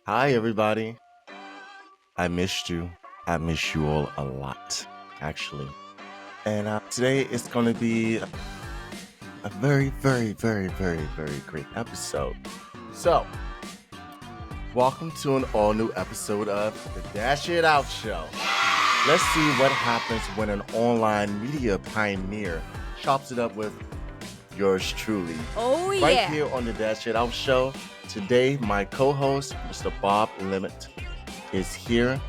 Hi, everybody. I missed you. I miss you all a lot, actually. And today is going to be a very, very, very, very, very great episode. So, welcome to an all new episode of the Dash It Out Show. Let's see what happens when an online media pioneer chops it up with yours truly. Oh, Right yeah. here on the Dash It Out Show. Today, my co-host, Mr. Bob Lement, is here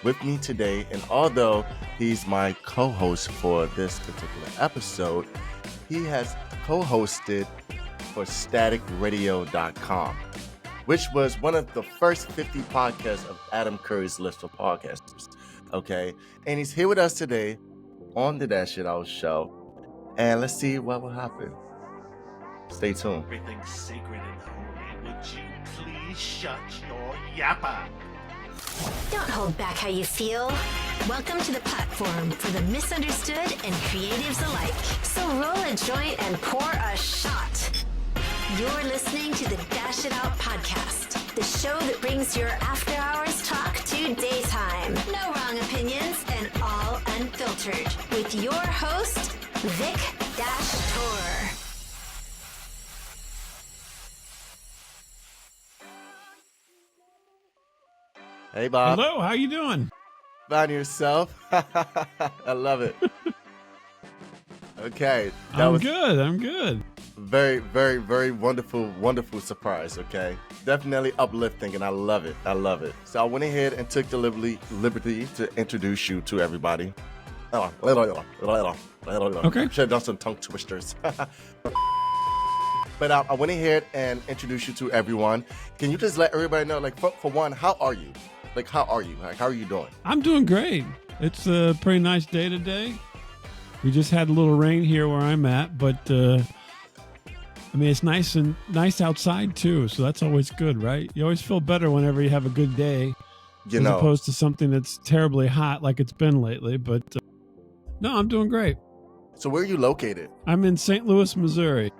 with me today. And although he's my co-host for this particular episode, he has co-hosted for staticradio.com, which was one of the first 50 podcasts of Adam Curry's list of podcasters. Okay. And he's here with us today on the Dash It Out Show. And let's see what will happen. Stay tuned. Everything's sacred and holy. Would you please shut your yapper? Don't hold back how you feel. Welcome to the platform for the misunderstood and creatives alike. So roll a joint and pour a shot. You're listening to the Dash It Out podcast, the show that brings your after hours talk to daytime. No wrong opinions and all unfiltered. With your host, Vic Tor. Hey, Bob. Hello, how you doing? Find yourself. I love it. Okay. I'm good. Very, very, very wonderful surprise, okay? Definitely uplifting, and I love it. So I went ahead and took the liberty to introduce you to everybody. Okay. Should have done some tongue twisters. But I went ahead and introduced you to everyone. Can you just let everybody know, like, for one, how are you? Like, how are you? Like, how are you doing? I'm doing great. It's a pretty nice day today. We just had a little rain here where I'm at, but I mean, it's nice outside too, so that's always good, right? You always feel better whenever you have a good day, as opposed to something that's terribly hot like it's been lately. But no, I'm doing great. So where are you located? I'm in St. Louis, Missouri.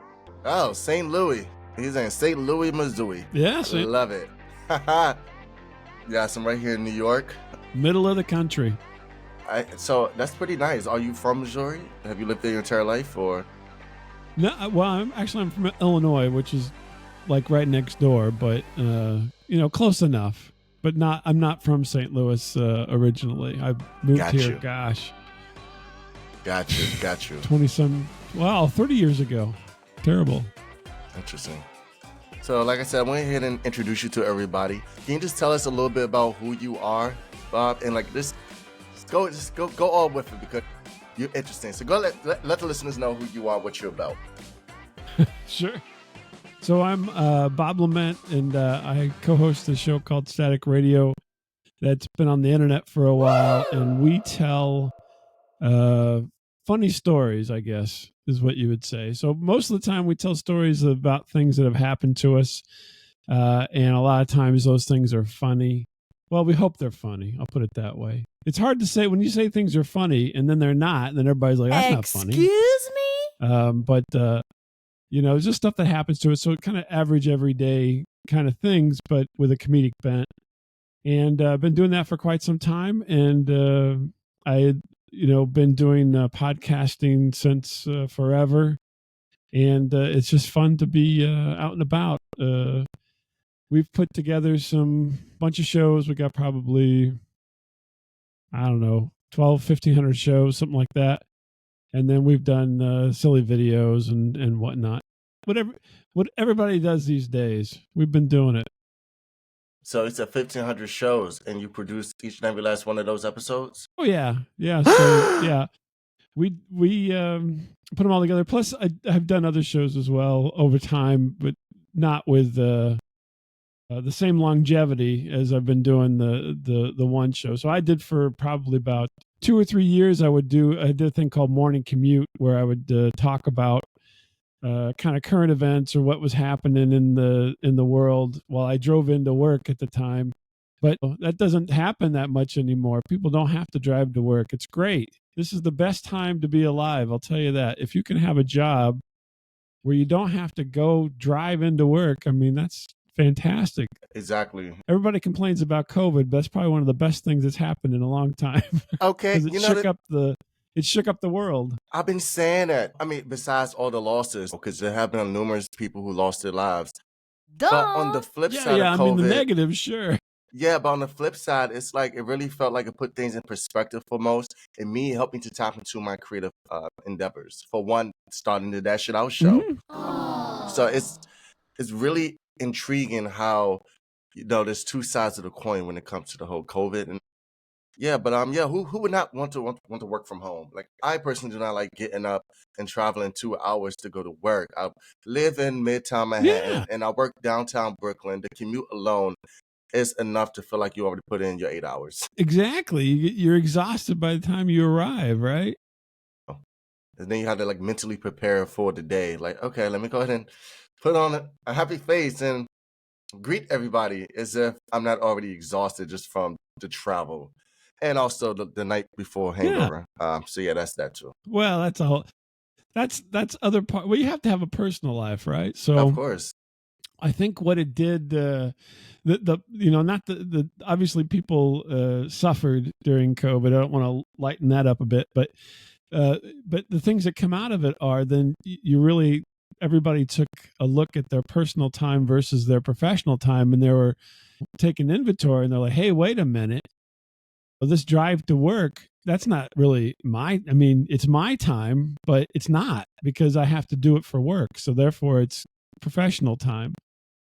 Oh, St. Louis. He's in St. Louis, Missouri. Yeah, Love it. Yeah, so I'm right here in New York. Middle of the country. So that's pretty nice. Are you from Missouri? Have you lived there your entire life, or? No, well, I'm from Illinois, which is like right next door, but close enough. But I'm not from St. Louis originally. I moved here. Gosh, Got you. 30 years ago. Terrible. Interesting. So, like I said, I went ahead and introduce you to everybody. Can you just tell us a little bit about who you are, Bob? And like this, go all with it because you're interesting. So go let the listeners know who you are, what you're about. Sure. So I'm Bob Lement, and I co-host a show called Static Radio that's been on the internet for a while, and we tell funny stories, I guess, is what you would say. So most of the time we tell stories about things that have happened to us, and a lot of times those things are funny. Well, we hope they're funny. I'll put it that way. It's hard to say when you say things are funny and then they're not, and then everybody's like, that's not funny. Excuse me? But it's just stuff that happens to us. So kind of average everyday kind of things, but with a comedic bent. And I've been doing that for quite some time. And I had, been doing podcasting since forever. And it's just fun to be out and about. We've put together bunch of shows. We got probably, 1,500 shows, something like that. And then we've done silly videos and whatnot. What everybody does these days, we've been doing it. So it's 1,500 shows, and you produce each and every last one of those episodes? Oh, yeah. So, yeah. We put them all together. Plus, I've done other shows as well over time, but not with the same longevity as I've been doing the one show. So I did for probably about 2 or 3 years. I did a thing called Morning Commute, where I would talk about kind of current events or what was happening in the world while I drove into work at the time. But that doesn't happen that much anymore. People don't have to drive to work. It's great. This is the best time to be alive. I'll tell you that. If you can have a job where you don't have to go drive into work, I mean, that's fantastic. Exactly. Everybody complains about COVID, but that's probably one of the best things that's happened in a long time. Okay, Because it shook up the world. I've been saying that. I mean, besides all the losses, because there have been numerous people who lost their lives. Duh. But on the flip side of I mean, the COVID, negatives, sure. yeah, but on the flip side, it's like it really felt like it put things in perspective for most, and me helped me to tap into my creative endeavors. For one, starting the That Shit Out show. So it's really intriguing how there's two sides of the coin when it comes to the whole COVID. And yeah, but who would not want to work from home? Like, I personally do not like getting up and traveling 2 hours to go to work. I live in Midtown Manhattan and I work downtown Brooklyn. The commute alone is enough to feel like you already put in your 8 hours. Exactly. You're exhausted by the time you arrive, right? And then you have to like mentally prepare for the day. Like, okay, let me go ahead and put on a happy face and greet everybody as if I'm not already exhausted just from the travel. And also the night before hangover. So yeah, that's that too. Well, that's other part. Well, you have to have a personal life, right? So Of course. I think what it did, obviously people suffered during COVID. I don't want to lighten that up a bit, but the things that come out of it are then everybody took a look at their personal time versus their professional time, and they were taking inventory, and they're like, hey, wait a minute. Well, this drive to work, that's not really it's my time, but it's not, because I have to do it for work. So therefore it's professional time.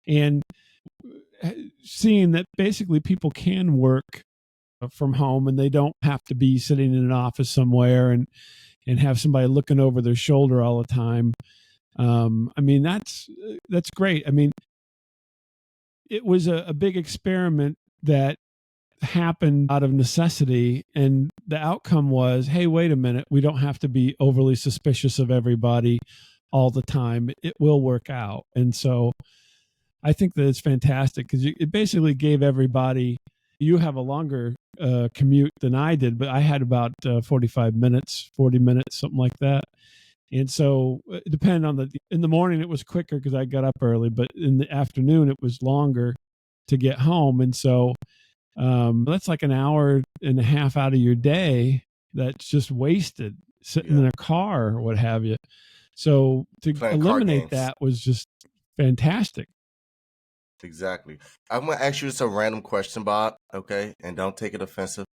And seeing that basically people can work from home and they don't have to be sitting in an office somewhere and have somebody looking over their shoulder all the time. That's great. I mean, it was a big experiment that happened out of necessity, and the outcome was, hey, wait a minute, we don't have to be overly suspicious of everybody all the time. It will work out. And so I think that it's fantastic, because it basically gave everybody, you have a longer commute than I did, but I had about 40 minutes, something like that. And so it depended in the morning it was quicker because I got up early, but in the afternoon it was longer to get home. And so that's like an hour and a half out of your day that's just wasted sitting in a car or what have you. So to Playing eliminate that was just fantastic. Exactly. I'm going to ask you just a random question, Bob, okay? And don't take it offensive.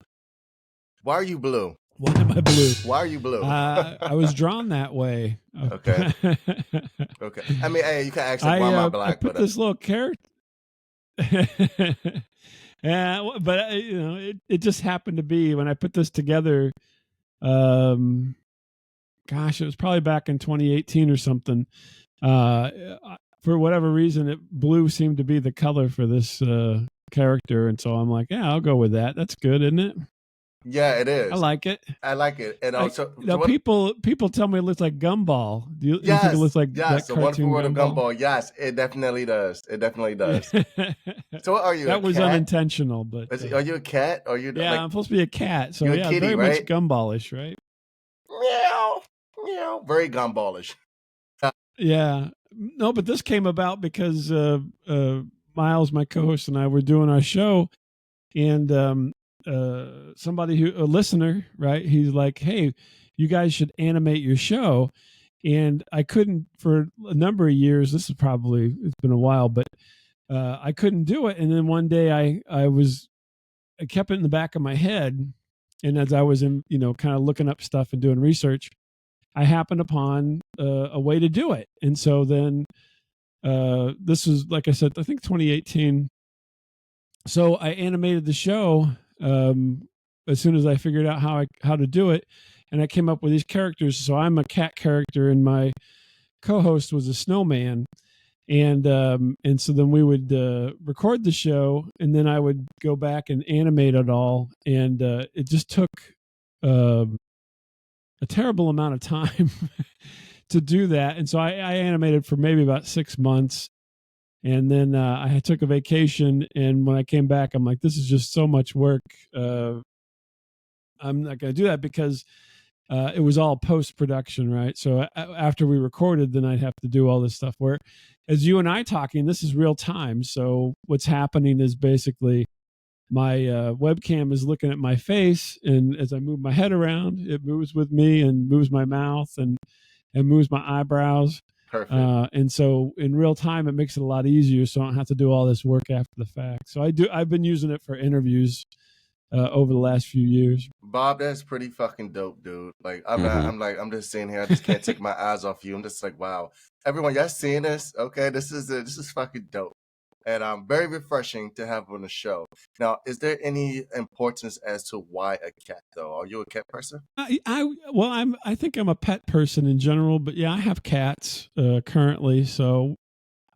Why are you blue? Why am I blue? Why are you blue? I was drawn that way. Okay. Okay. I mean, hey, you can ask why am I black? I put this little character. Yeah, but it just happened to be when I put this together. Gosh, it was probably back in 2018 or something. For whatever reason, blue seemed to be the color for this character, and so I'm like, yeah, I'll go with that. That's good, isn't it? Yeah, it is. I like it. And also, people tell me it looks like Gumball. Do you think it looks like that cartoon the wonderful world of Gumball? Gumball? Yes, it definitely does. It definitely does. So, what are you? That was cat? Unintentional, but are you a cat? Or you? Yeah, I'm supposed to be a cat. So you're yeah, a kitty, very right? much Gumballish, right? Meow, meow. Very Gumballish. Yeah. No, but this came about because Miles, my co-host, and I were doing our show, and a listener, right? He's like, "Hey, you guys should animate your show," and I couldn't for a number of years. It's been a while, but I couldn't do it. And then one day, I kept it in the back of my head, and as I was kind of looking up stuff and doing research, I happened upon a way to do it. And so then this was, like I said, I think 2018. So I animated the show as soon as I figured out how to do it. And I came up with these characters. So I'm a cat character, and my co-host was a snowman. And so then we would record the show, and then I would go back and animate it all. And it just took a terrible amount of time to do that. And so I animated for maybe about 6 months. And then I took a vacation. And when I came back, I'm like, this is just so much work. I'm not going to do that because it was all post production, right? So after we recorded, then I'd have to do all this stuff. Where, as you and I talking, this is real time. So what's happening is basically my webcam is looking at my face, and as I move my head around, it moves with me and moves my mouth and moves my eyebrows. Perfect. And so in real time, it makes it a lot easier. So I don't have to do all this work after the fact. So I've been using it for interviews over the last few years. Bob, that's pretty fucking dope, dude. Like I'm just sitting here. I just can't take my eyes off you. I'm just like, wow. Everyone, y'all seeing this? Okay, this is fucking dope. And very refreshing to have on the show. Now, is there any importance as to why a cat, though? Are you a cat person? I think I'm a pet person in general, but yeah, I have cats currently. So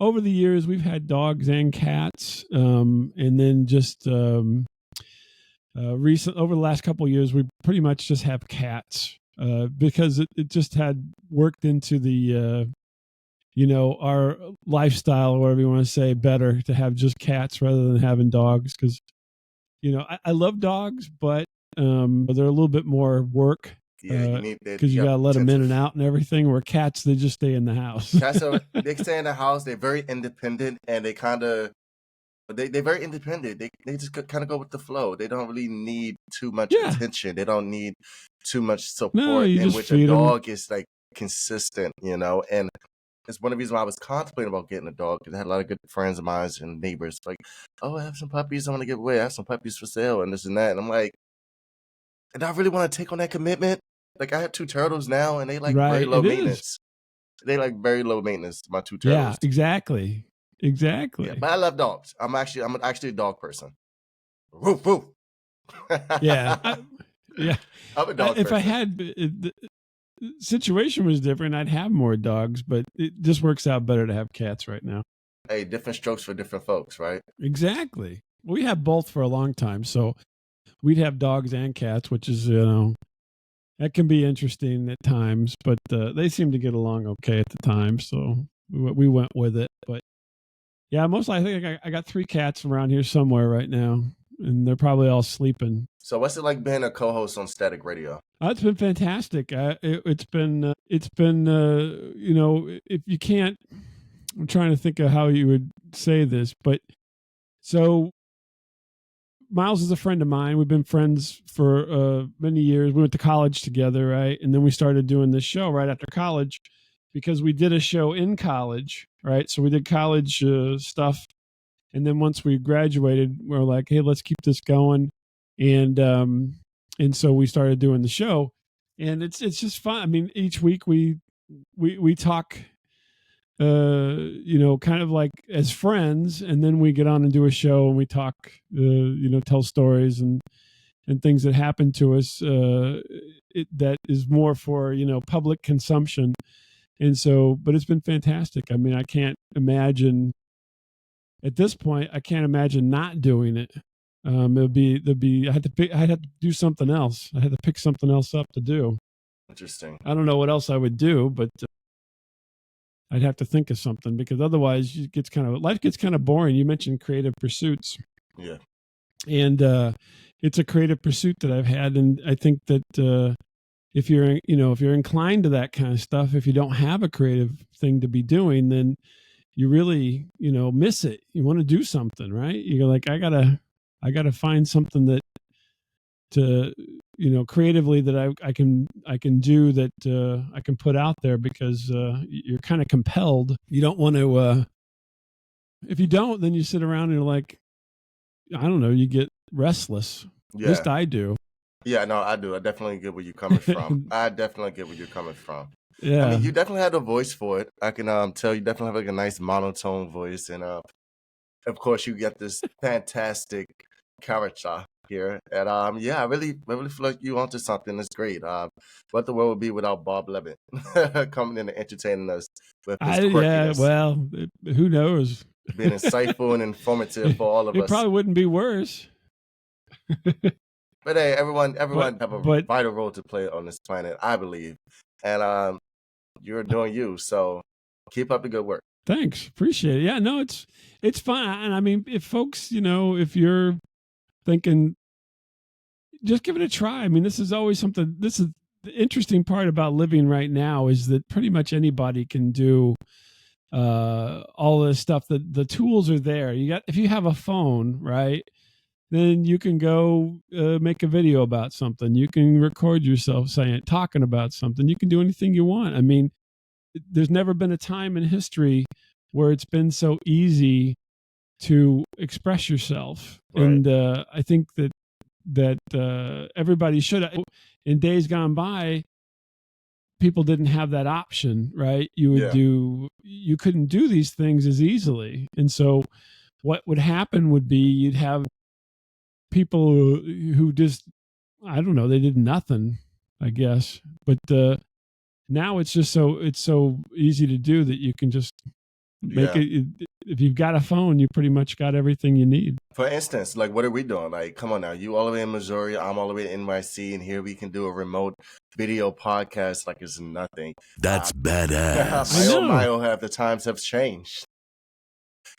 over the years, we've had dogs and cats, and then just recent over the last couple of years, we pretty much just have cats because it just had worked into the our lifestyle, or whatever you want to say, better to have just cats rather than having dogs. Because I love dogs, but they're a little bit more work. Yeah, you need that because you gotta let them in and out and everything. Where cats, they just stay in the house. Cats they stay in the house. They're very independent, and they're very independent. They just kind of go with the flow. They don't really need too much attention. They don't need too much support. No, you in just which feed a 'em. dog is like consistent, and it's one of the reasons why I was contemplating about getting a dog, because I had a lot of good friends of mine and neighbors like, oh, I have some puppies I want to give away. I have some puppies for sale and this and that. And I'm like, and I really want to take on that commitment. Like, I have 2 turtles now, and they like very low maintenance. They like very low maintenance, my 2 turtles. Yeah, exactly. Yeah, but I love dogs. I'm actually a dog person. Woof woof. Yeah. I'm a dog if person. I had the situation was different, I'd have more dogs, but it just works out better to have cats right now. Hey, different strokes for different folks, right? Exactly. We have both for a long time, so we'd have dogs and cats, which is that can be interesting at times, but they seem to get along okay at the time, so we went with it. But yeah, mostly I think I got 3 cats around here somewhere right now, and they're probably all sleeping. So what's it like being a co-host on Static Radio? It's been fantastic. It's been if you can't, I'm trying to think of how you would say this, but so Miles is a friend of mine. We've been friends for many years. We went to college together, right? And then we started doing this show right after college because we did a show in college, right? So we did college stuff. And then once we graduated, we were like, hey, let's keep this going. And so we started doing the show. And it's just fun. I mean, each week we talk kind of like as friends, and then we get on and do a show and we talk, tell stories and things that happen to us that is more for, public consumption. And so, but it's been fantastic. I mean, I can't imagine at this point, I can't imagine not doing it. I had to do something else. I had to pick something else up to do. Interesting. I don't know what else I would do, but I'd have to think of something, because otherwise life gets kind of boring. You mentioned creative pursuits. Yeah. And it's a creative pursuit that I've had. And I think that if you're inclined to that kind of stuff, if you don't have a creative thing to be doing, then you really, miss it. You want to do something, right? You're like, I gotta find something that creatively that I can do, that I can put out there, because you're kind of compelled. You don't want to, if you don't, then you sit around and you're like, I don't know, you get restless. Yeah. At least I do. Yeah, no, I do. I definitely get where you're coming from. Yeah. I mean, you definitely had a voice for it. I can tell you definitely have like a nice monotone voice, and of course you get this fantastic character here. And I really feel like you onto something. It's great. What the world would be without Bob Lement coming in and entertaining us with his quirkiness. Well, who knows? Being insightful and informative for all of us. It probably wouldn't be worse. But hey, everyone have a vital role to play on this planet, I believe. And you're doing you, so keep up the good work. Thanks. Appreciate it. Yeah, no, it's fun. And I mean, if folks, if you're thinking, just give it a try. I mean, this is always something, this is the interesting part about living right now is that pretty much anybody can do all this stuff. The tools are there. If you have a phone, right, then you can go make a video about something. You can record yourself talking about something. You can do anything you want. I mean, there's never been a time in history where it's been so easy to express yourself. Right. And I think that everybody should. In days gone by, people didn't have that option, right? You couldn't do these things as easily. And so what would happen would be you'd have people who just, I don't know, they did nothing, I guess. But now it's so easy to do that you can just make it. If you've got a phone, you pretty much got everything you need. For instance, like, what are we doing? Like, come on now, you all the way in Missouri, I'm all the way in NYC, and here we can do a remote video podcast like it's nothing. That's badass. My have the times have changed.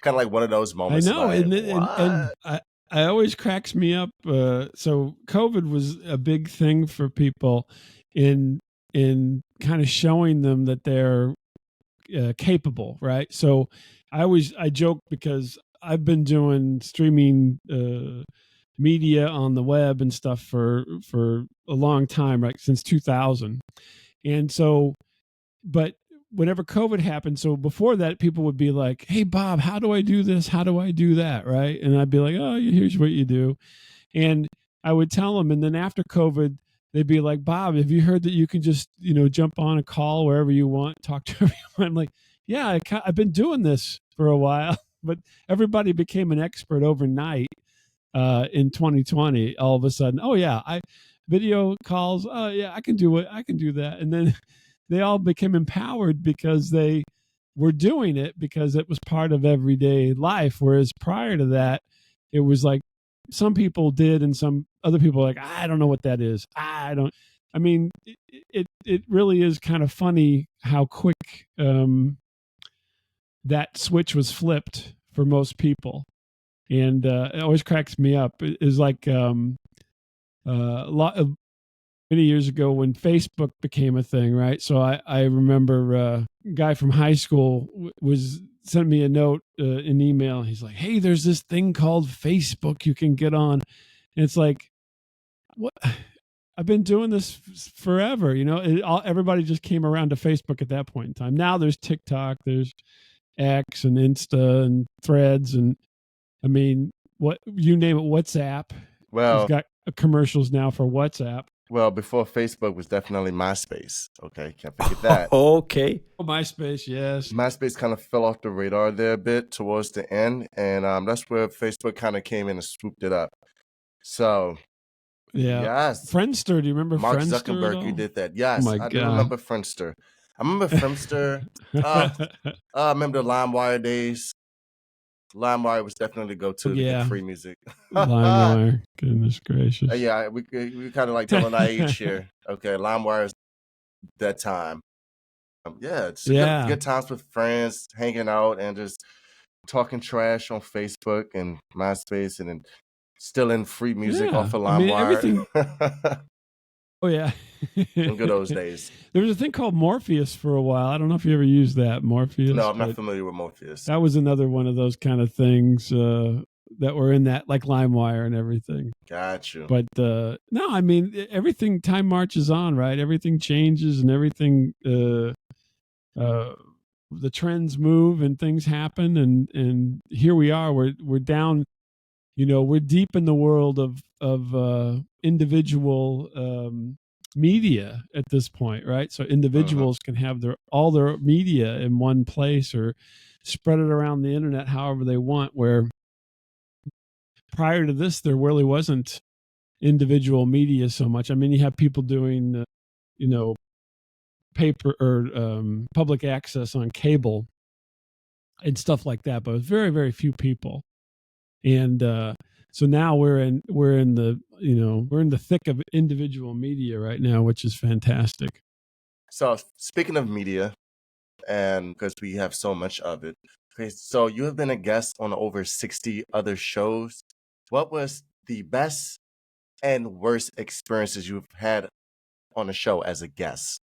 Kind of like one of those moments. I know, like, and I always cracks me up. So COVID was a big thing for people in kind of showing them that they're capable, right? So I joke because I've been doing streaming media on the web and stuff for a long time, right, since 2000. And so, but whenever COVID happened, so before that, people would be like, "Hey, Bob, how do I do this? How do I do that?" Right? And I'd be like, "Oh, here's what you do," and I would tell them. And then after COVID, they'd be like, "Bob, have you heard that you can just jump on a call wherever you want, talk to everyone?" I'm like, "Yeah, I've been doing this for a while," but everybody became an expert overnight in 2020. All of a sudden, oh yeah, video calls. Oh yeah, I can do it. I can do that, and then they all became empowered because they were doing it because it was part of everyday life. Whereas prior to that, it was like some people did and some other people were like, I don't know what that is. I mean, it really is kind of funny how quick that switch was flipped for most people. And it always cracks me up. It is like a lot of many years ago when Facebook became a thing, right? So I remember a guy from high school sent me a note, an email. He's like, "Hey, there's this thing called Facebook you can get on." And it's like, what? I've been doing this forever, everybody just came around to Facebook at that point in time. Now there's TikTok, there's X and Insta and Threads. And I mean, what you name it, WhatsApp. Well, it's got commercials now for WhatsApp. Well, before Facebook was definitely MySpace. Okay, can't forget that. Okay. Oh, MySpace, yes. MySpace kind of fell off the radar there a bit towards the end, and that's where Facebook kind of came in and swooped it up. So, yeah, yes. Friendster, do you remember Mark Friendster Zuckerberg, who did that? Yes, oh I do remember Friendster. I remember Friendster. I remember the LimeWire days. LimeWire was definitely the go-to to get free music. LimeWire, goodness gracious. Yeah, we kind of like telling our age here. Okay, LimeWire is that time. It's good times with friends, hanging out and just talking trash on Facebook and MySpace, and then stealing free music off of LimeWire. Oh yeah, in good those days. There was a thing called Morpheus for a while. I don't know if you ever used that, Morpheus. No, I'm not familiar with Morpheus. That was another one of those kind of things that were in that, like LimeWire and everything. Got you. But no, I mean, everything, time marches on, right? Everything changes and everything, the trends move and things happen, and here we are. We're down. We're deep in the world of individual media at this point, right? So individuals can have all their media in one place or spread it around the internet however they want, where prior to this, there really wasn't individual media so much. I mean, you have people doing, paper or public access on cable and stuff like that, but very, very few people. And so now we're in the thick of individual media right now, which is fantastic. So speaking of media, and because we have so much of it, okay, so you have been a guest on over 60 other shows. What was the best and worst experiences you've had on the show as a guest?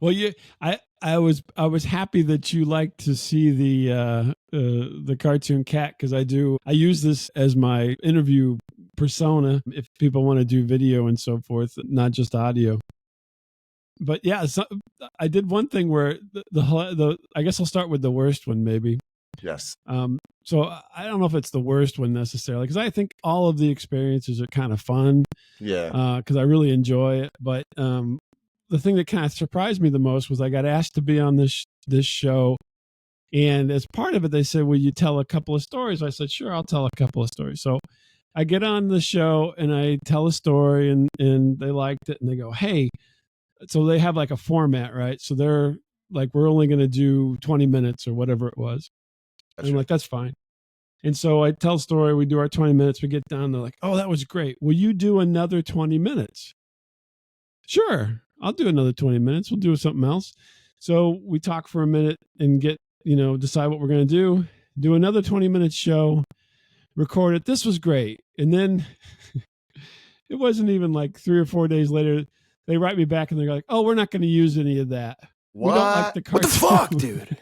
Well, I was happy that you like to see the cartoon cat, because I use this as my interview persona if people want to do video and so forth, not just audio. But yeah, so I did one thing where the I guess I'll start with the worst one maybe. Yes. So I don't know if it's the worst one necessarily, because I think all of the experiences are kind of fun. Yeah. Because I really enjoy it. But the thing that kind of surprised me the most was I got asked to be on this show, and as part of it, they said, "Will you tell a couple of stories?" I said, "Sure, I'll tell a couple of stories." So I get on the show and I tell a story, and they liked it, and they go, "Hey," so they have like a format, right? So they're like, "We're only going to do 20 minutes or whatever it was." And I'm like, "That's fine." And so I tell a story, we do our 20 minutes, we get done, they're like, "Oh, that was great. Will you do another 20 minutes? Sure, I'll do another 20 minutes. We'll do something else. So we talk for a minute and decide what we're going to do another 20 minute show, record it. This was great. And then it wasn't even like 3 or 4 days later, they write me back and they're like, "Oh, we're not going to use any of that. What? We don't like the cartoon." What the fuck, dude?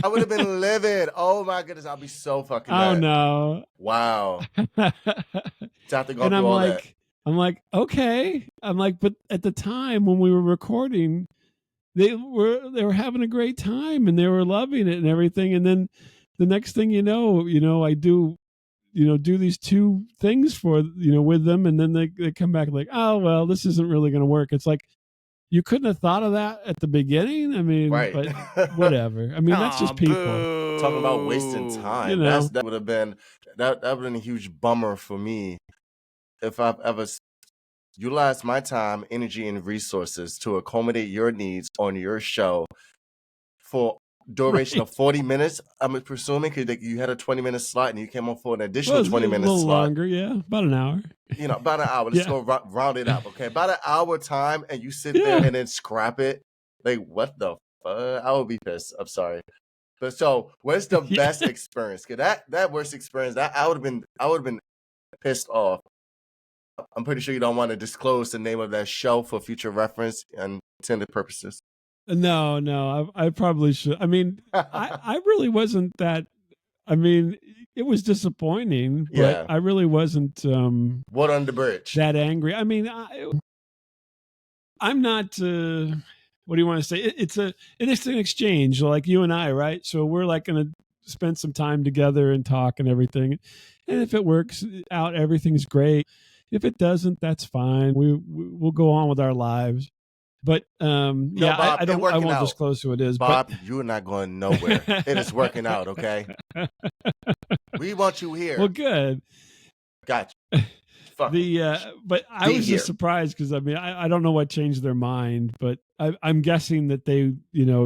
I would have been livid. Oh my goodness, I'll be so fucking Oh mad. no. Wow. To have to go And through all that. I'm like, okay. I'm like, but at the time when we were recording, they were having a great time and they were loving it and everything. And then the next thing you know, I do these 2 things with them, and then they come back like, "Oh, well, this isn't really going to work." It's like, you couldn't have thought of that at the beginning. I mean, Right. but whatever. I mean, that's just people. Boo. Talking about wasting time. You know. That would have been a huge bummer for me if I've ever utilized my time, energy, and resources to accommodate your needs on your show for duration of 40 minutes. I'm presuming because you had a 20-minute slot and you came on for an additional 20-minute a little slot. longer, yeah, about an hour. About an hour. Let's Yeah. go round it up, okay? About an hour time, and you sit there and then scrap it. Like, what the fuck? I would be pissed. I'm sorry. But so, what's the best experience? Cause that worst experience, I would have been pissed off. I'm pretty sure you don't want to disclose the name of that show for future reference and intended purposes. No, I probably should. I mean, I really wasn't that. I mean, it was disappointing, but Yeah. I really wasn't What on the bridge? that angry. I mean, I'm not. What do you want to say? It's an exchange, like you and I, right? So we're like going to spend some time together and talk and everything. And if it works out, everything's great. If it doesn't, that's fine. We'll go on with our lives. But Bob, I won't out. disclose who it is. Bob, but you're not going nowhere. It is working out, okay? We want you here. Well, good. Gotcha. Fuck. But I was just surprised because I mean I don't know what changed their mind, but I'm guessing that they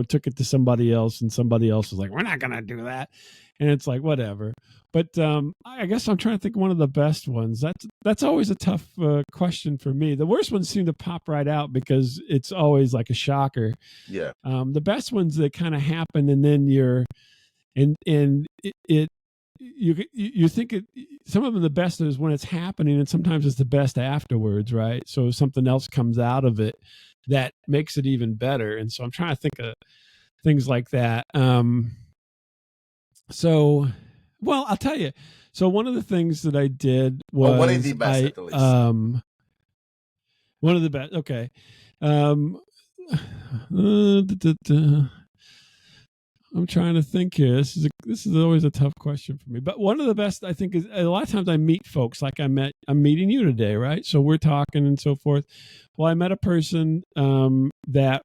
took it to somebody else and somebody else was like, "We're not gonna do that," and it's like whatever. But I guess I'm trying to think of one of the best ones. That's always a tough question for me. The worst ones seem to pop right out because it's always like a shocker. Yeah. The best ones that kind of happen and then you think it, some of them the best is when it's happening, and sometimes it's the best afterwards, right? So something else comes out of it that makes it even better. And so I'm trying to think of things like that. Well, I'll tell you. So one of the things that I did was one of the best at the least. One of the best. Okay. I'm trying to think here. This is always a tough question for me. But one of the best, I think, is a lot of times I meet folks like I'm meeting you today, right? So we're talking and so forth. Well, I met a person that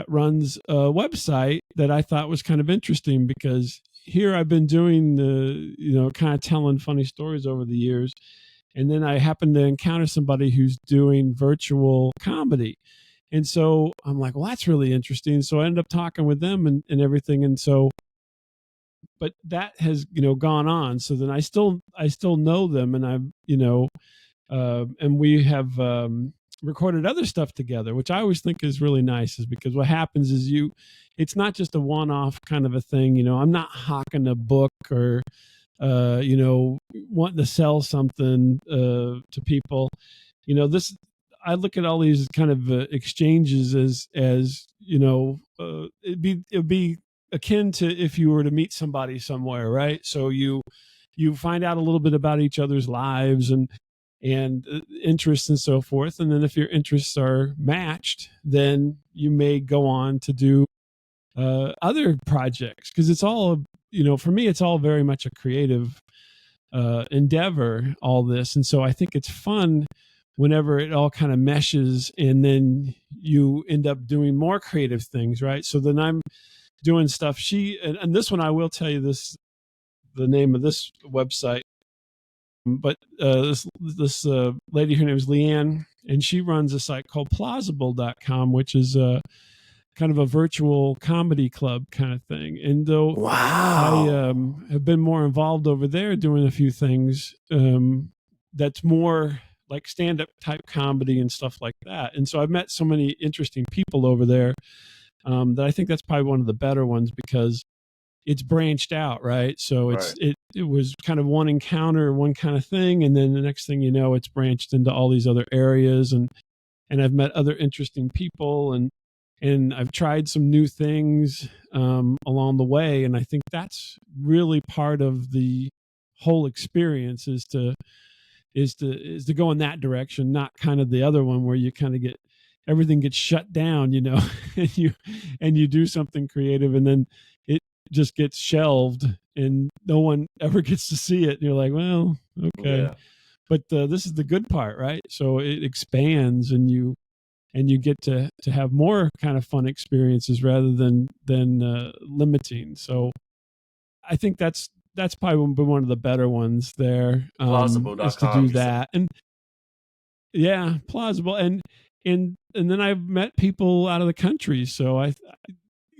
runs a website that I thought was kind of interesting because here I've been doing kind of telling funny stories over the years. And then I happened to encounter somebody who's doing virtual comedy. And so I'm like, well, that's really interesting. So I ended up talking with them and everything. And so, but that has, gone on. So then I still know them, and I've, and we have recorded other stuff together, which I always think is really nice, is because what happens is it's not just a one-off kind of a thing. I'm not hawking a book or wanting to sell something to people. This, I look at all these kind of exchanges as it'd be akin to if you were to meet somebody somewhere, right? So you find out a little bit about each other's lives and interests and so forth, and then if your interests are matched, then you may go on to do other projects, because it's all, for me, it's all very much a creative endeavor, all this. And so I think it's fun whenever it all kind of meshes, and then you end up doing more creative things, right? So then I'm doing stuff. And this one, I will tell you the name of this website, but this lady, her name is Leanne, and she runs a site called plausible.com, which is kind of a virtual comedy club kind of thing. And though I have been more involved over there doing a few things that's more like stand-up type comedy and stuff like that. And so I've met so many interesting people over there that I think that's probably one of the better ones, because it's branched out, right? So it was kind of one encounter, one kind of thing, and then the next thing you know, it's branched into all these other areas, and I've met other interesting people, and I've tried some new things along the way. And I think that's really part of the whole experience, is to go in that direction, not kind of the other one where you kind of everything gets shut down, and you do something creative, and then it just gets shelved and no one ever gets to see it. And you're like, well, okay. Yeah. But this is the good part, right? So it expands, and you get to have more kind of fun experiences rather than limiting. So I think that's probably one of the better ones there. Plausible.com, is to do that. And yeah, plausible. And then I've met people out of the country. So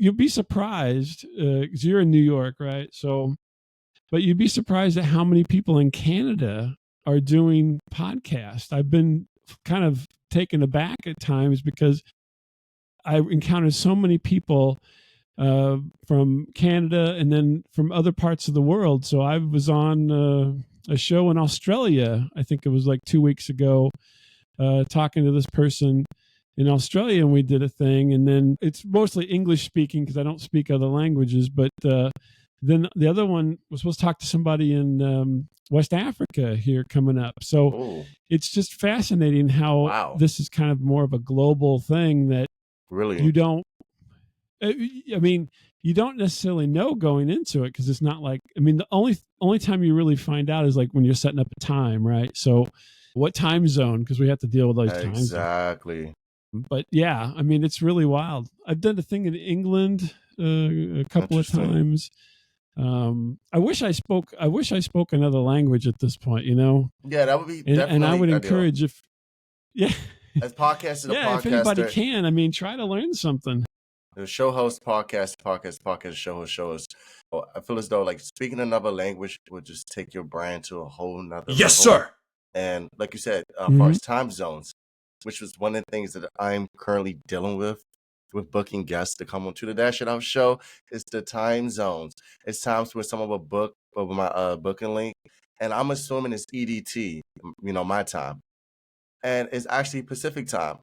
you'll be surprised, because you're in New York, right? So, but you'd be surprised at how many people in Canada are doing podcasts. I've been kind of taken aback at times, because I encountered so many people from Canada and then from other parts of the world. So I was on a show in Australia, I think it was like 2 weeks ago, talking to this person in Australia, and we did a thing. And then it's mostly English speaking, because I don't speak other languages. But then the other one was supposed to talk to somebody in West Africa here coming up. So it's just fascinating how this is kind of more of a global thing that really you don't, I mean, you don't necessarily know going into it, because it's not like, I mean, the only time you really find out is like when you're setting up a time, right? So what time zone, because we have to deal with those times. Exactly. But yeah, I mean, it's really wild. I've done a thing in England a couple of times. I wish I spoke another language at this point, Yeah, that would be and I would ideal. Encourage as podcaster, if anybody can, I mean, try to learn something. The show host, podcast, show host. I feel as though like speaking another language would just take your brand to a whole nother level. Yes, sir. And like you said, as far as time zones, which was one of the things that I'm currently dealing with booking guests to come onto the Dash It Out show, is the time zones. It's times where someone will book over my booking link, and I'm assuming it's EDT, my time, and it's actually Pacific time.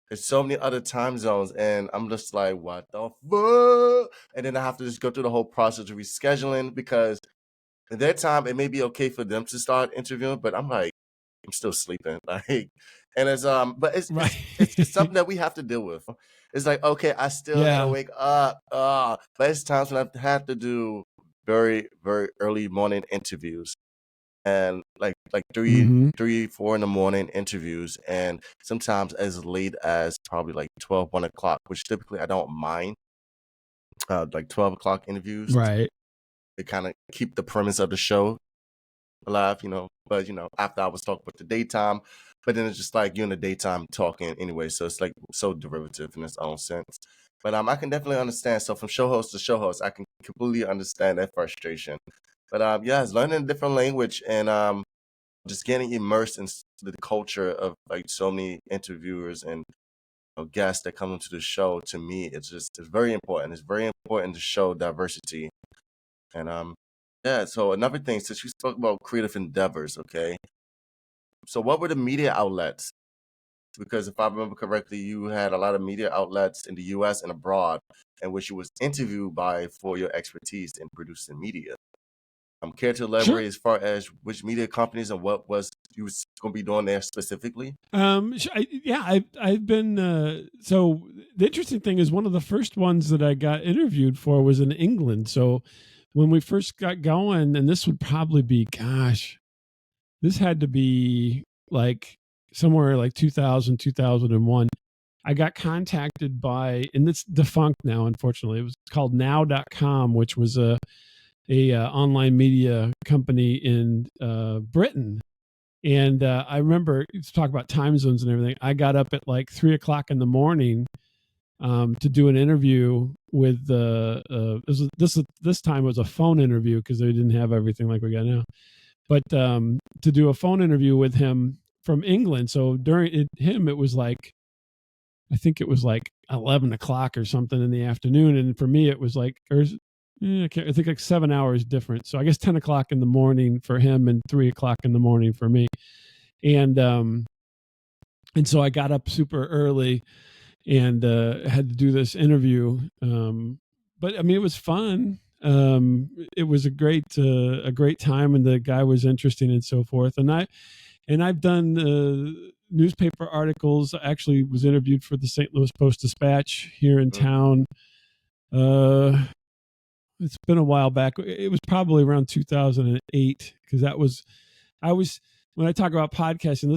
There's so many other time zones, and I'm just like, what the fuck? And then I have to just go through the whole process of rescheduling, because at that time it may be okay for them to start interviewing, but I'm like, I'm still sleeping, like, and it's but it's something that we have to deal with. It's like, okay, I still gotta wake up, but it's times when I have to do very, very early morning interviews, and like 3-4 in the morning interviews, and sometimes as late as probably like 12, 1 o'clock, which typically I don't mind. Like 12 o'clock interviews, right? They kind of keep the premise of the show alive, but after I was talking about the daytime, but then it's just like you're in the daytime talking anyway, so it's like so derivative in its own sense. But I can definitely understand. So from show host to show host, I can completely understand that frustration. But it's learning a different language, and just getting immersed in the culture of like so many interviewers and guests that come into the show. To me, it's very important. It's very important to show diversity, and Yeah. So another thing, since you spoke about creative endeavors, okay. So what were the media outlets? Because if I remember correctly, you had a lot of media outlets in the U.S. and abroad, in which you was interviewed by for your expertise in producing media. Care to elaborate as far as which media companies and what was you was going to be doing there specifically? I've been so the interesting thing is one of the first ones that I got interviewed for was in England. So when we first got going, and this would probably be, gosh, this had to be like somewhere like 2000, 2001. I got contacted by, and it's defunct now, unfortunately. It was called now.com, which was a online media company in Britain. And I remember, to talk about time zones and everything, I got up at like 3:00 in the morning to do an interview with this time was a phone interview because they didn't have everything like we got now. But to do a phone interview with him from England. So during it was like, I think it was like 11 o'clock or something in the afternoon. And for me, it was like, I think like 7 hours different. So I guess 10 o'clock in the morning for him and 3:00 in the morning for me. And so I got up super early and had to do this interview. But I mean, it was fun. It was a great time, and the guy was interesting and so forth. And I've done newspaper articles. I actually was interviewed for the St. Louis Post-Dispatch here in town. It's been a while back. It was probably around 2008 because when I talk about podcasting,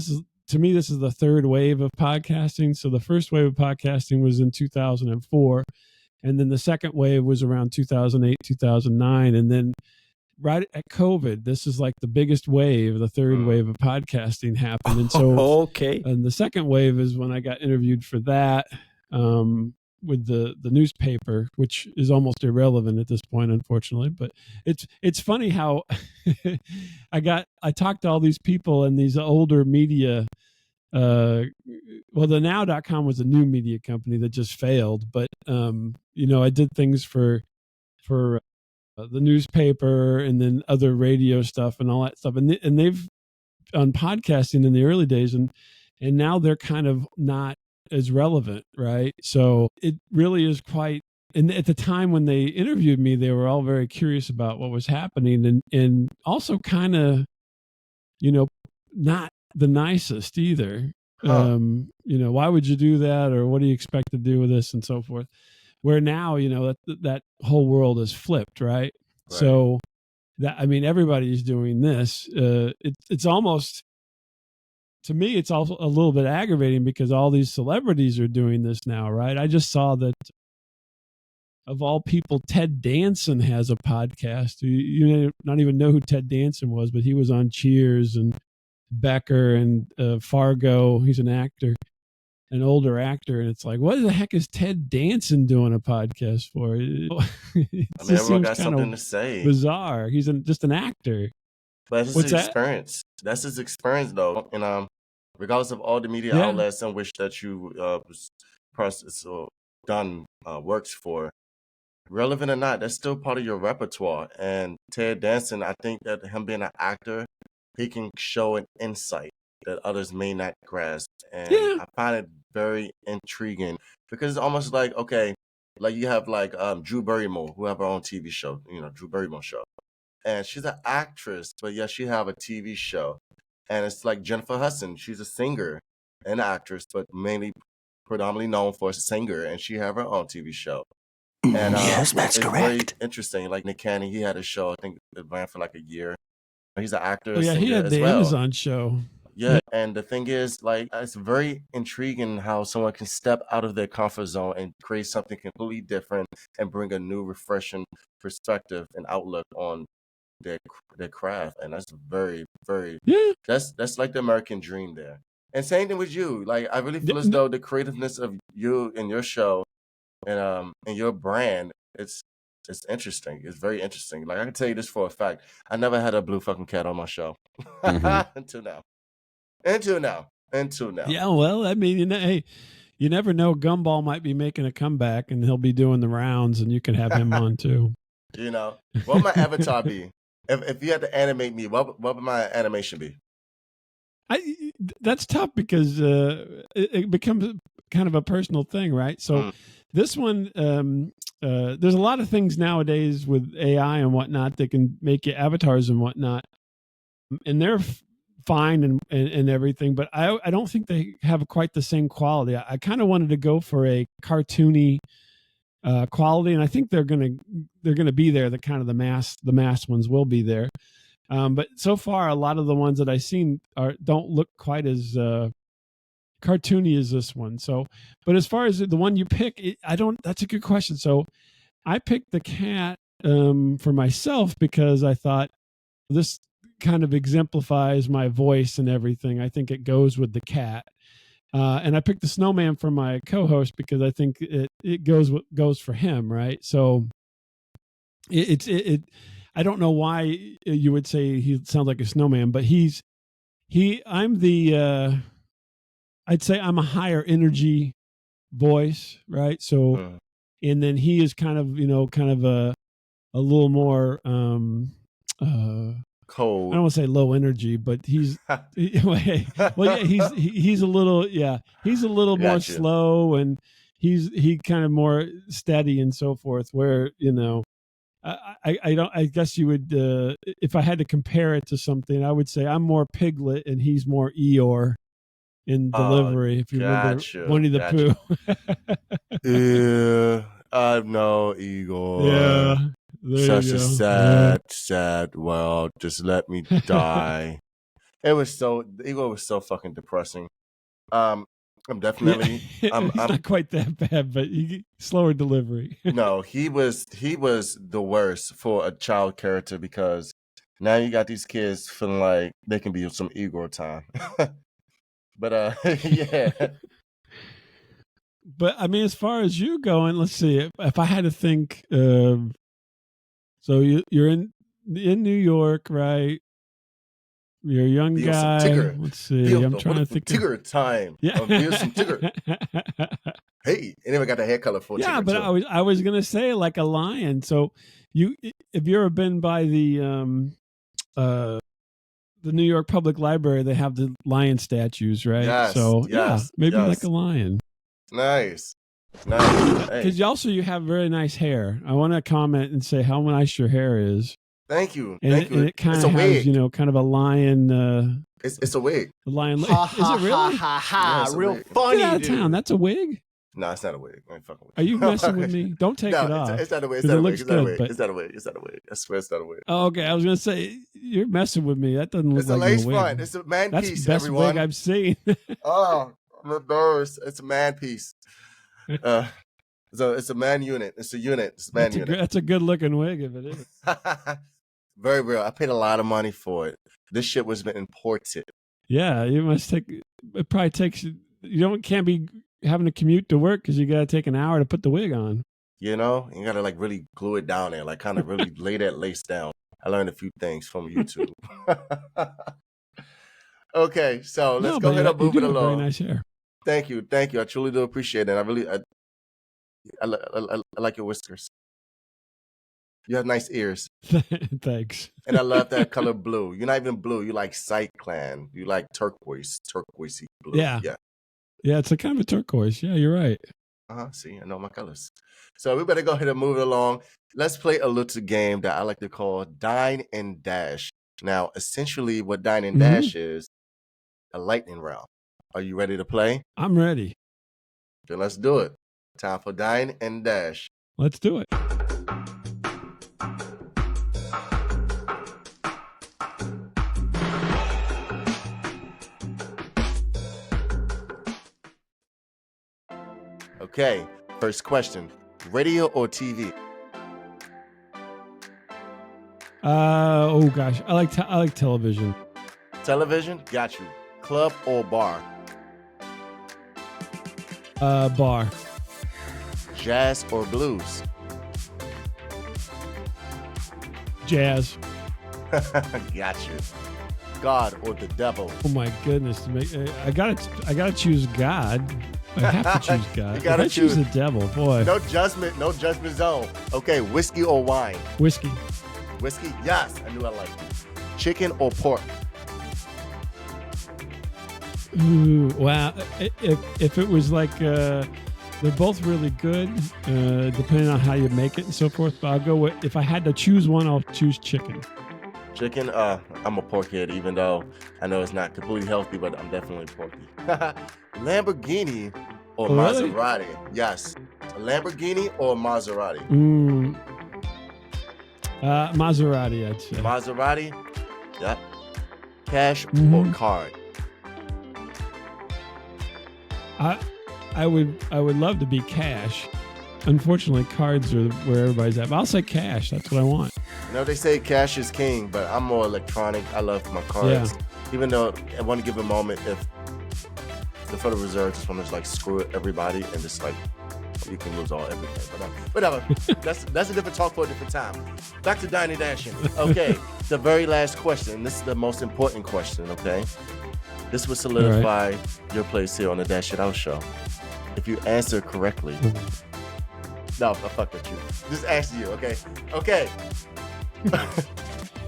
to me, this is the third wave of podcasting. So the first wave of podcasting was in 2004. And then the second wave was around 2008, 2009. And then right at COVID, this is like the biggest wave, the third wave of podcasting happened. And so, and the second wave is when I got interviewed for that with the newspaper, which is almost irrelevant at this point, unfortunately. But it's funny how I talked to all these people and these older media. Well, the now.com was a new media company that just failed, but I did things for the newspaper and then other radio stuff and all that stuff, and they've on podcasting in the early days, and now they're kind of not as relevant, right? So it really is quite. And at the time when they interviewed me, they were all very curious about what was happening, and also kind of, not the nicest either. Why would you do that, or what do you expect to do with this, and so forth. Where now, that whole world is flipped, right? So everybody's doing this. It's almost, to me, it's also a little bit aggravating because all these celebrities are doing this now, right? I just saw that, of all people, Ted Danson has a podcast. You not even know who Ted Danson was, but he was on Cheers and Becker and Fargo. He's an actor, an older actor, and it's like, what the heck is Ted Danson doing a podcast for? Everyone got something to say. Bizarre. He's just an actor. But it's his experience. That's his experience, though. And regardless of all the media outlets in which that you done works for, relevant or not, that's still part of your repertoire. And Ted Danson, I think that him being an actor, he can show an insight that others may not grasp. And I find it very intriguing because it's almost like, okay, like you have like Drew Barrymore, who have her own TV show, Drew Barrymore show. And she's an actress, but yes, she have a TV show. And it's like Jennifer Hudson. She's a singer and actress, but predominantly known for a singer, and she have her own TV show. And yes, that's correct. Very interesting. Like Nick Cannon, he had a show. I think it ran for like a year. He's an actor. Oh, yeah, he had the Amazon show. Yeah, and the thing is, like, it's very intriguing how someone can step out of their comfort zone and create something completely different and bring a new, refreshing perspective and outlook on their craft. And that's very, very, that's like the American dream there. And same thing with you. Like, I really feel as though the creativeness of you and your show and your brand, it's interesting. It's very interesting. Like, I can tell you this for a fact. I never had a blue fucking cat on my show until now. Yeah, well, I mean, hey, you never know. Gumball might be making a comeback, and he'll be doing the rounds, and you can have him on too. What my avatar be? if you had to animate me, what would my animation be? That's tough because it becomes kind of a personal thing, right? So this one, there's a lot of things nowadays with AI and whatnot that can make you avatars and whatnot, and they're fine and everything, but I don't think they have quite the same quality. I kind of wanted to go for a cartoony quality, and I think they're gonna be there. The kind of the mass ones will be there. But so far, a lot of the ones that I've seen don't look quite as cartoony as this one. So, but as far as the one you pick, that's a good question. So I picked the cat for myself because I thought this kind of exemplifies my voice and everything. I think it goes with the cat. And I picked the snowman for my co-host because I think it goes for him, right? So it I don't know why you would say he sounds like a snowman, but I'd say I'm a higher energy voice, right? So, and then he is kind of a little more, cold. I don't want to say low energy, but he's he's a little more slow, and he kind of more steady and so forth, where, I guess you would, if I had to compare it to something, I would say I'm more Piglet and he's more Eeyore in delivery. If you remember Winnie the Pooh. Yeah, I know, Igor. Yeah. Such a sad world. Just let me die. Igor was so fucking depressing. I'm definitely. He's not quite that bad, but slower delivery. No, he was the worst for a child character, because now you got these kids feeling like they can be some Igor time. But yeah. But I mean, as far as you going, let's see. If I had to think, so you're in New York, right? You're a young guy. Let's see. I'm trying to think. Tigger time. Yeah. Some Tigger. Hey, anyway, got the hair color for Tigger. Yeah, but too. I was gonna say like a lion. So if you've ever been by the New York Public Library, they have the lion statues, right? Yes. So maybe yes. like a lion. Nice. Because you have very nice hair. I want to comment and say how nice your hair is. Thank you. And it kind of has, kind of a lion. It's a wig. A lion. Is it really? Yeah, real wig. funny. Get out of town. That's a wig. No, it's not a wig. I ain't fucking with Are you messing with me? Don't take it off. It's not a wig. It's not a wig. It's not a wig. I swear it's not a wig. Oh, okay. I was gonna say you're messing with me. That doesn't look like a wig. It's a lace front. It's a man That's piece. That's the best wig I've seen. Oh, I'm embarrassed. It's a man piece. It's a man unit. It's a unit. It's a man unit. That's a good looking wig if it is. Very real. I paid a lot of money for it. This shit was imported. Yeah, you must take. It probably takes. Can't be having to commute to work because you got to take an hour to put the wig on. You got to like really glue it down there, like kind of really lay that lace down. I learned a few things from YouTube. Okay, so let's go ahead and move it along. Very nice hair. Thank you. I truly do appreciate it. I like your whiskers. You have nice ears. Thanks. And I love that color blue. You're not even blue. You like cyclan. You like turquoisey blue. Yeah. Yeah, it's a kind of a turquoise. Yeah, you're right. See, I know my colors. So we better go ahead and move it along. Let's play a little game that I like to call Dine and Dash. Now, essentially what Dine and Dash is, a lightning round. Are you ready to play? I'm ready. Then let's do it. Time for Dine and Dash. Let's do it. Okay, first question. Radio or TV? Oh gosh, I like television. Television? Got you. Club or bar? Bar. Jazz or blues? Jazz. Got you. God or the devil? Oh my goodness! I gotta choose God. I have to choose God. You gotta choose the devil, boy. No judgment zone. Okay, whiskey or wine? Whiskey. Whiskey? Yes, I knew I liked it. Chicken or pork? Ooh, wow. If it was like they're both really good, depending on how you make it and so forth. But I'll go with, if I had to choose one, I'll choose chicken. Chicken? I'm a pork head, even though I know it's not completely healthy, but I'm definitely porky. Lamborghini or Really? Maserati? Yes. A Lamborghini or Maserati? Maserati, I'd say. Maserati? Yep. Cash or card? I would love to be cash. Unfortunately, cards are where everybody's at. But I'll say cash. That's what I want. You know, they say cash is king, but I'm more electronic. I love my cards. Yeah. Even though at one given moment, if the Federal Reserve just want to like screw everybody and just like you can lose everything. But whatever. that's a different talk for a different time. Back to Dining Dashing. Okay, the very last question. This is the most important question. Okay, this will solidify your place here on the Dash It Out show. If you answer correctly. No, I fuck with you. Just ask you. Okay.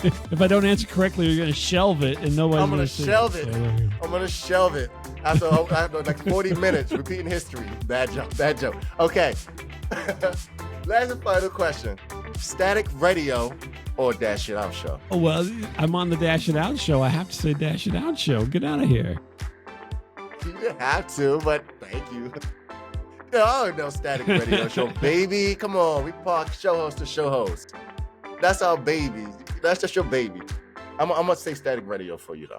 If I don't answer correctly, you're gonna shelve it, and nobody's I'm gonna shelve it. I'm gonna shelve it after like 40 minutes repeating history. Bad joke. Okay. Last and final question: Static Radio or Dash It Out show? Oh well, I'm on the Dash It Out show. I have to say Dash It Out show. Get out of here. You didn't have to, but thank you. No Static Radio show, baby. Come on, we park show host to show host. That's our baby. That's just your baby. I'm gonna say Static Radio for you though.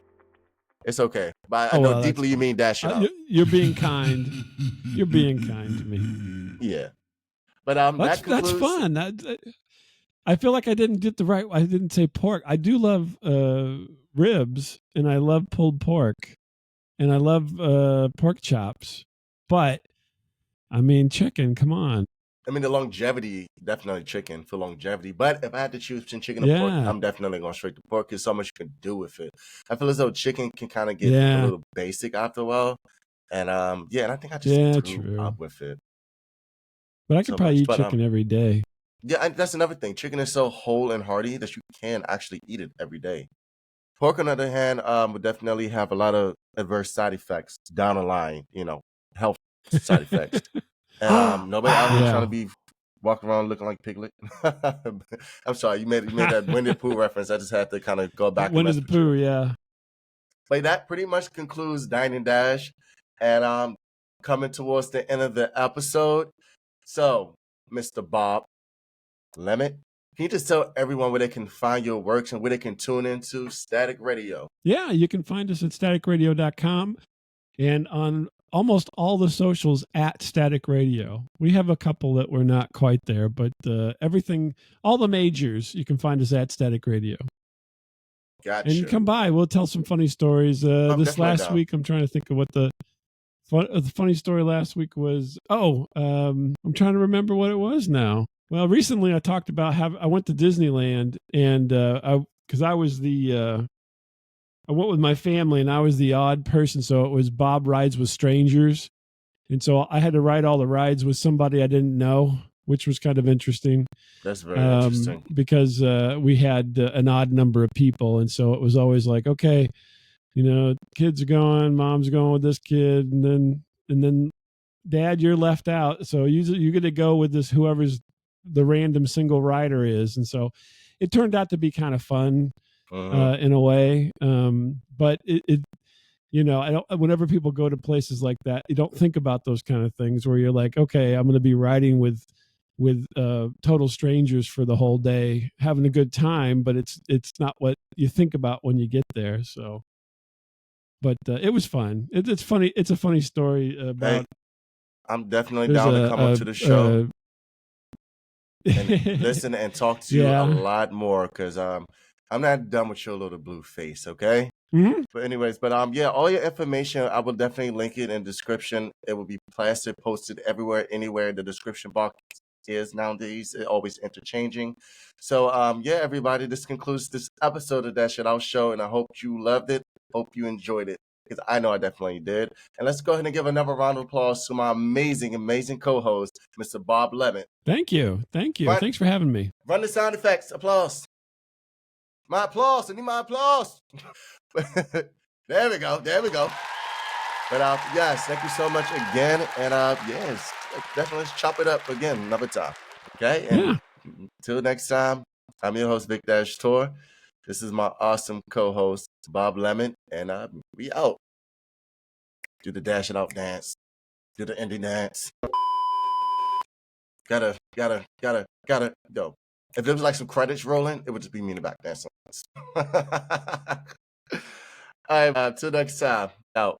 It's okay, but I know deeply you mean Dash It Out. You're being kind. You're being kind to me. Yeah, but that's fun. I feel like I didn't get the right. I didn't say pork. I do love ribs, and I love pulled pork, and I love pork chops. But I mean, chicken. Come on. I mean, the longevity, definitely chicken for longevity. But if I had to choose between chicken and pork, I'm definitely going straight to pork because so much you can do with it. I feel as though chicken can kind of get a little basic after a while. And and I think I just grew up with it. But I could probably eat chicken every day. Yeah, and that's another thing. Chicken is so whole and hearty that you can actually eat it every day. Pork, on the other hand, would definitely have a lot of adverse side effects down the line, health side effects. And nobody out here trying to be walking around looking like Piglet. I'm sorry, you made that Winnie the Pooh reference. I just had to kind of go back. Winnie the Pooh, yeah. But that pretty much concludes Dine and Dash, and coming towards the end of the episode. So, Mr. Bob Lement, can you just tell everyone where they can find your works and where they can tune into Static Radio? Yeah, you can find us at staticradio.com and on almost all the socials at Static Radio. We have a couple that we're not quite there, but everything, all the majors, you can find us at Static Radio. Gotcha. And you come by, we'll tell some funny stories. This last week, I'm trying to think of what the funny story last week was. I'm trying to remember what it was now. Well, recently I talked about I went to Disneyland, and because I was I went with my family, and I was the odd person. So it was Bob Rides with Strangers. And so I had to ride all the rides with somebody I didn't know, which was kind of interesting. That's very interesting. Because we had an odd number of people. And so it was always like, okay, kids are going, mom's going with this kid. And then Dad, you're left out. So you're going to go with this, whoever's the random single rider is. And so it turned out to be kind of fun. In a way, but it I don't. Whenever people go to places like that, you don't think about those kind of things where you're like, okay, I'm going to be riding with total strangers for the whole day, having a good time, but it's not what you think about when you get there. So, but it was fun. It's funny. It's a funny story about. Hey, I'm definitely down to come up to the show and listen and talk to you a lot more because I'm not done with your little blue face, okay? Mm-hmm. But anyways, all your information, I will definitely link it in the description. It will be plastered, posted everywhere, anywhere the description box is nowadays. It's always interchanging. So, everybody, this concludes this episode of That Shit Out Show, and I hope you loved it. Hope you enjoyed it, because I know I definitely did. And let's go ahead and give another round of applause to my amazing, amazing co-host, Mr. Bob Lement. Thank you. Thanks for having me. Run the sound effects. Applause. My applause. I need my applause. There we go. There we go. But yes, thank you so much again. And yes, definitely let's chop it up again another time. Okay. And until next time, I'm your host, Vic Dash Tour. This is my awesome co-host, Bob Lement, and we out. Do the dash it out dance. Do the indie dance. Gotta go. If there was like some credits rolling, it would just be me in the back dancing. All right, till next time. Out.